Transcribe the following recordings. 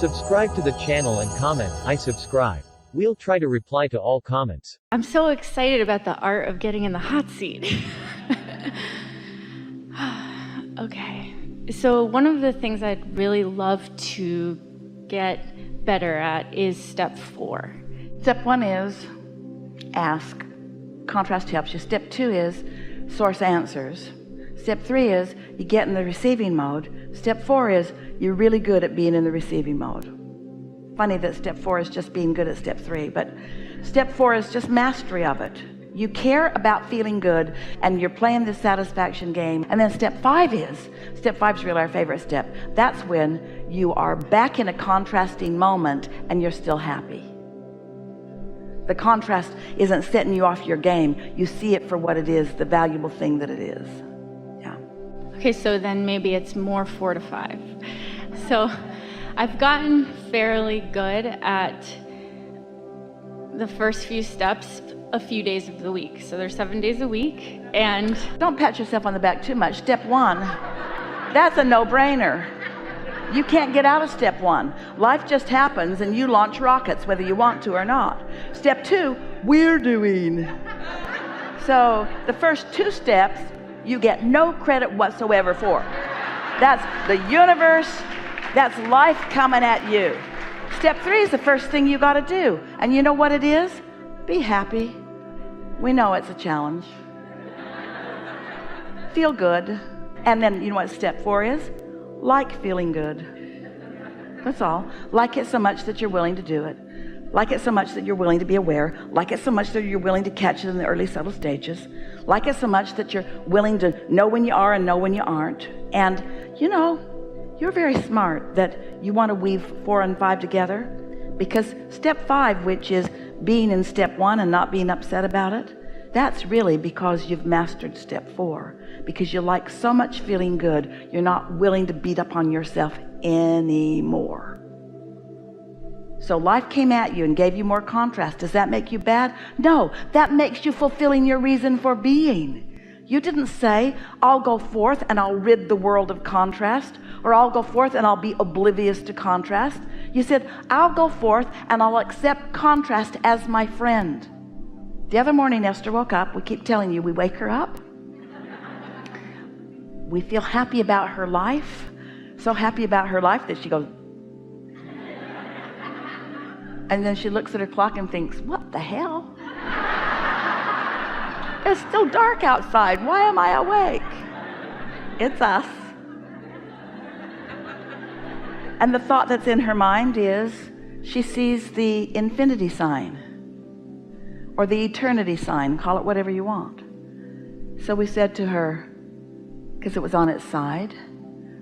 Subscribe to the channel and comment, I subscribe. We'll try to reply to all comments. I'm so excited about the art of getting in the hot seat. Okay, so one of the things I'd really love to get better at is step 4. Step 1 is ask. Contrast helps you. Step 2 is source answers. Step 3 is you get in the receiving mode. Step 4 is you're really good at being in the receiving mode. Funny that step 4 is just being good at step 3, but step 4 is just mastery of it. You care about feeling good and you're playing the satisfaction game. And then step 5 is really our favorite step. That's when you are back in a contrasting moment and you're still happy. The contrast isn't setting you off your game. You see it for what it is, the valuable thing that it is. Yeah. Okay, so then maybe it's more 4 to 5. So I've gotten fairly good at the first few steps a few days of the week. So there's 7 days a week, and don't pat yourself on the back too much. Step 1, that's a no-brainer. You can't get out of step 1. Life just happens and you launch rockets whether you want to or not. Step 2, we're doing. So the first 2 steps you get no credit whatsoever for. That's the universe, that's life coming at you. Step 3 is the first thing you got to do, and you know what it is? Be happy. We know it's a challenge. Feel good. And then you know what step 4 is? Like feeling good. That's all. Like it so much that you're willing to do it. Like it so much that you're willing to be aware. Like it so much that you're willing to catch it in the early subtle stages. Like it so much that you're willing to know when you are and know when you aren't. And you know, you're very smart that you want to weave 4 and 5 together, because step 5, which is being in step 1 and not being upset about it, that's really because you've mastered step 4, because you like so much feeling good you're not willing to beat up on yourself anymore. So life came at you and gave you more contrast. Does that make you bad? No, that makes you fulfilling your reason for being. You didn't say, I'll go forth and I'll rid the world of contrast, or I'll go forth and I'll be oblivious to contrast. You said, I'll go forth and I'll accept contrast as my friend. The other morning Esther woke up. We keep telling you, we wake her up. We feel happy about her life, so happy about her life that she goes, and then she looks at her clock and thinks, what the hell? It's still dark outside. Why am I awake? It's us. And the thought that's in her mind is she sees the infinity sign or the eternity sign, call it whatever you want. So we said to her, because it was on its side,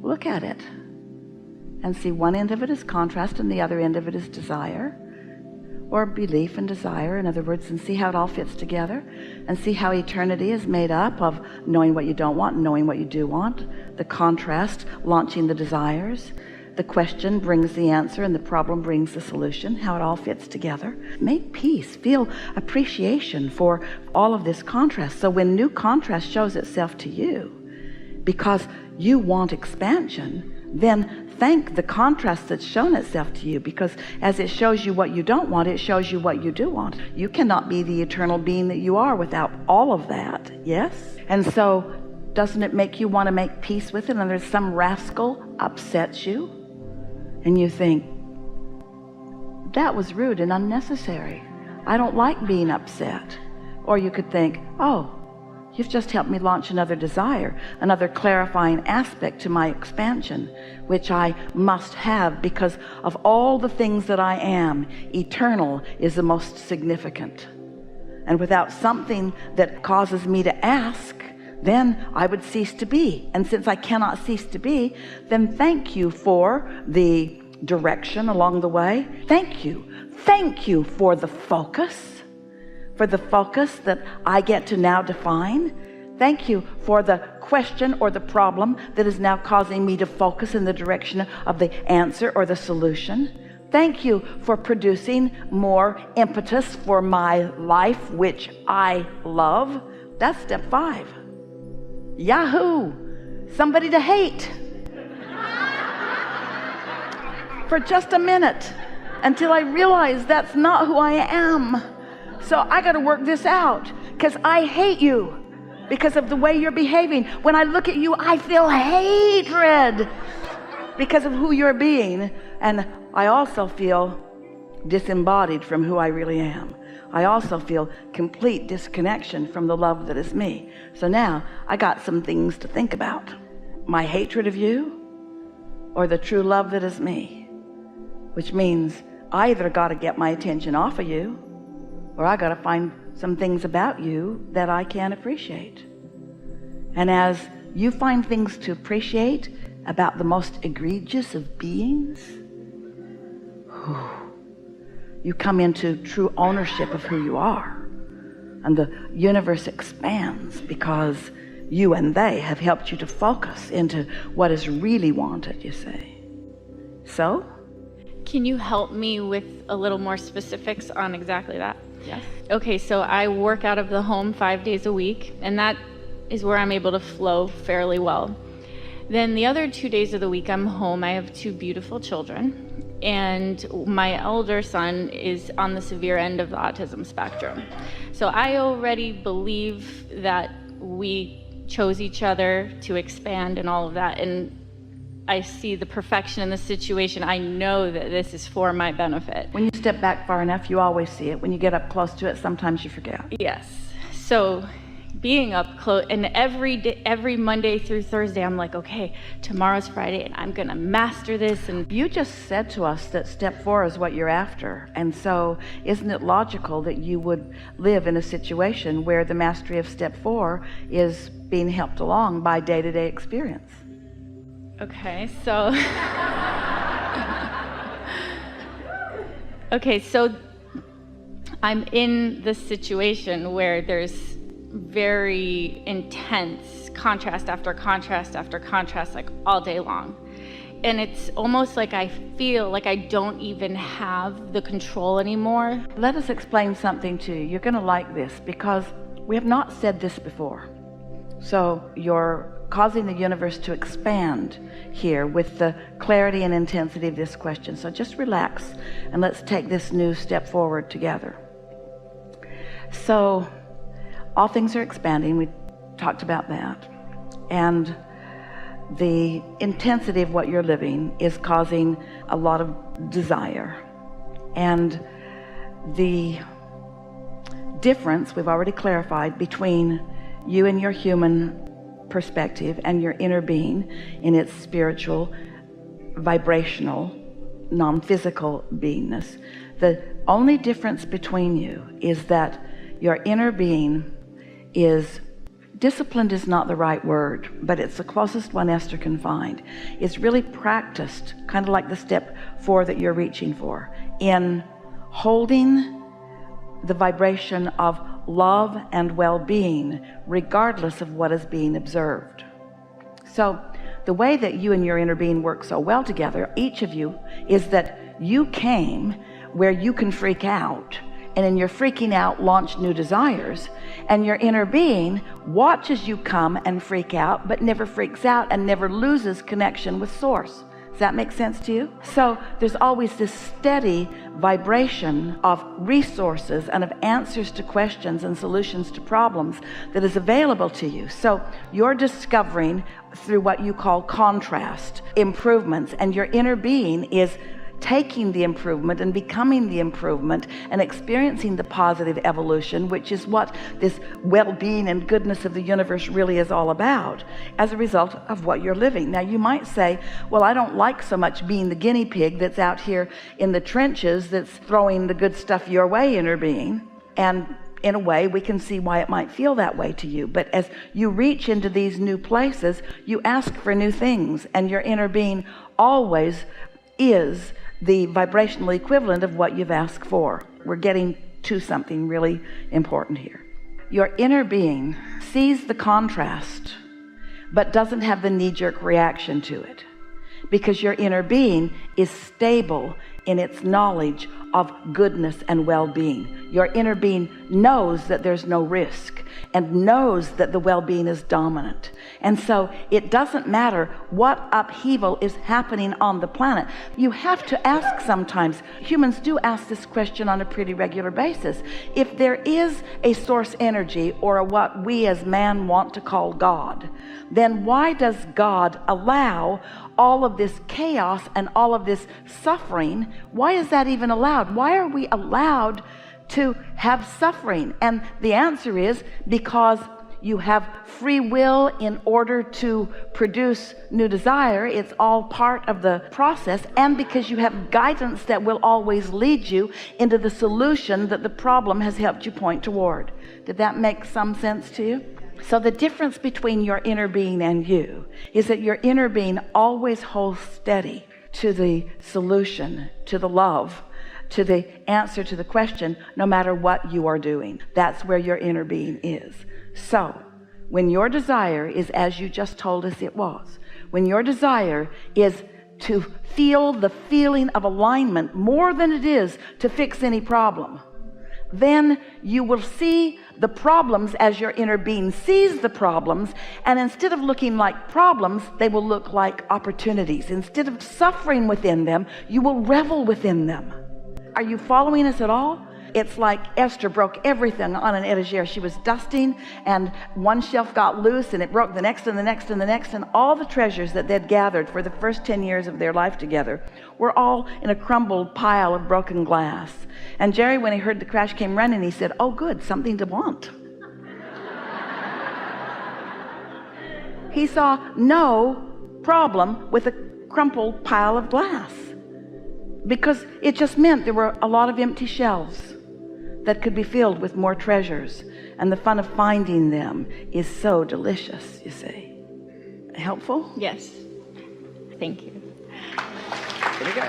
look at it and see one end of it is contrast and the other end of it is desire, or belief and desire, in other words, and see how it all fits together, and see how eternity is made up of knowing what you don't want and knowing what you do want, the contrast launching the desires, the question brings the answer and the problem brings the solution, how it all fits together. Make peace, feel appreciation for all of this contrast. So when new contrast shows itself to you because you want expansion, then thank the contrast that's shown itself to you, because as it shows you what you don't want, it shows you what you do want. You cannot be the eternal being that you are without all of that. Yes? And so doesn't it make you want to make peace with it? And there's some rascal upsets you and you think, that was rude and unnecessary. I don't like being upset. Or you could think, oh, you've just helped me launch another desire, another clarifying aspect to my expansion, which I must have because of all the things that I am. Eternal is the most significant. And without something that causes me to ask, then I would cease to be. And since I cannot cease to be, then thank you for the direction along the way. Thank you. Thank you for the focus. For the focus that I get to now define. Thank you for the question or the problem that is now causing me to focus in the direction of the answer or the solution. Thank you for producing more impetus for my life, which I love. That's step 5. Yahoo! Somebody to hate. for just a minute until I realize that's not who I am. So I got to work this out, because I hate you because of the way you're behaving. When I look at you, I feel hatred because of who you're being. And I also feel disembodied from who I really am. I also feel complete disconnection from the love that is me. So now I got some things to think about. My hatred of you, or the true love that is me. Which means I either got to get my attention off of you, or I got to find some things about you that I can appreciate. And as you find things to appreciate about the most egregious of beings, you come into true ownership of who you are, and the universe expands because you and they have helped you to focus into what is really wanted, you see. So, can you help me with a little more specifics on exactly that? yes. Okay, so I work out of the home 5 days a week, and that is where I'm able to flow fairly well. Then the other 2 days of the week I'm home. I have 2 beautiful children, and my elder son is on the severe end of the autism spectrum. So I already believe that we chose each other to expand and all of that, and I see the perfection in the situation. I know that this is for my benefit. When you step back far enough, you always see it. When you get up close to it, sometimes you forget. Yes. So being up close, and every day, every Monday through Thursday, I'm like, okay, tomorrow's Friday, and I'm gonna master this. And you just said to us that step 4 is what you're after. And so isn't it logical that you would live in a situation where the mastery of step 4 is being helped along by day-to-day experience? Okay, so okay, so I'm in this situation where there's very intense contrast after contrast after contrast, like all day long. And it's almost like I feel like I don't even have the control anymore. Let us explain something to you. You're going to like this, because we have not said this before. So you're causing the universe to expand here with the clarity and intensity of this question. So just relax and let's take this new step forward together. So all things are expanding. We talked about that. And the intensity of what you're living is causing a lot of desire. And the difference we've already clarified between you and your human perspective and your inner being in its spiritual, vibrational, non-physical beingness. The only difference between you is that your inner being is disciplined, is not the right word, but it's the closest one Esther can find. It's really practiced, kind of like the step 4 that you're reaching for, in holding the vibration of love and well-being regardless of what is being observed. So the way that you and your inner being work so well together, each of you, is that you came where you can freak out, and in your freaking out launch new desires, and your inner being watches you come and freak out, but never freaks out and never loses connection with source. Does that make sense to you? So there's always this steady vibration of resources and of answers to questions and solutions to problems that is available to you. So you're discovering through what you call contrast improvements, and your inner being is taking the improvement and becoming the improvement and experiencing the positive evolution, which is what this well-being and goodness of the universe really is all about, as a result of what you're living. Now you might say, well, I don't like so much being the guinea pig that's out here in the trenches that's throwing the good stuff your way, inner being. And in a way, we can see why it might feel that way to you. But as you reach into these new places, you ask for new things, and your inner being always is the vibrational equivalent of what you've asked for. We're getting to something really important here. Your inner being sees the contrast, but doesn't have the knee-jerk reaction to it, because your inner being is stable in its knowledge of goodness and well-being. Your inner being knows that there's no risk and knows that the well-being is dominant. And so it doesn't matter what upheaval is happening on the planet. You have to ask sometimes, humans do ask this question on a pretty regular basis, if there is a source energy or what we as man want to call God, then why does God allow all of this chaos and all of this suffering? Why is that even allowed? Why are we allowed to have suffering? And the answer is because you have free will in order to produce new desire. It's all part of the process, and because you have guidance that will always lead you into the solution that the problem has helped you point toward. Did that make some sense to you? So the difference between your inner being and you is that your inner being always holds steady to the solution, to the love, to the answer to the question, no matter what you are doing. That's where your inner being is. So when your desire is as you just told us it was, when your desire is to feel the feeling of alignment more than it is to fix any problem, then you will see the problems as your inner being sees the problems, and instead of looking like problems, they will look like opportunities. Instead of suffering within them, you will revel within them. Are you following us at all? It's like Esther broke everything on an etagere. She was dusting, and one shelf got loose, and it broke the next and the next and the next, and all the treasures that they'd gathered for the first 10 years of their life together were all in a crumbled pile of broken glass. And Jerry, when he heard the crash, came running. He said, "Oh, good, something to want." He saw no problem with a crumpled pile of glass, because it just meant there were a lot of empty shelves that could be filled with more treasures, and the fun of finding them is so delicious, you see. Helpful? Yes. Thank you. There we go.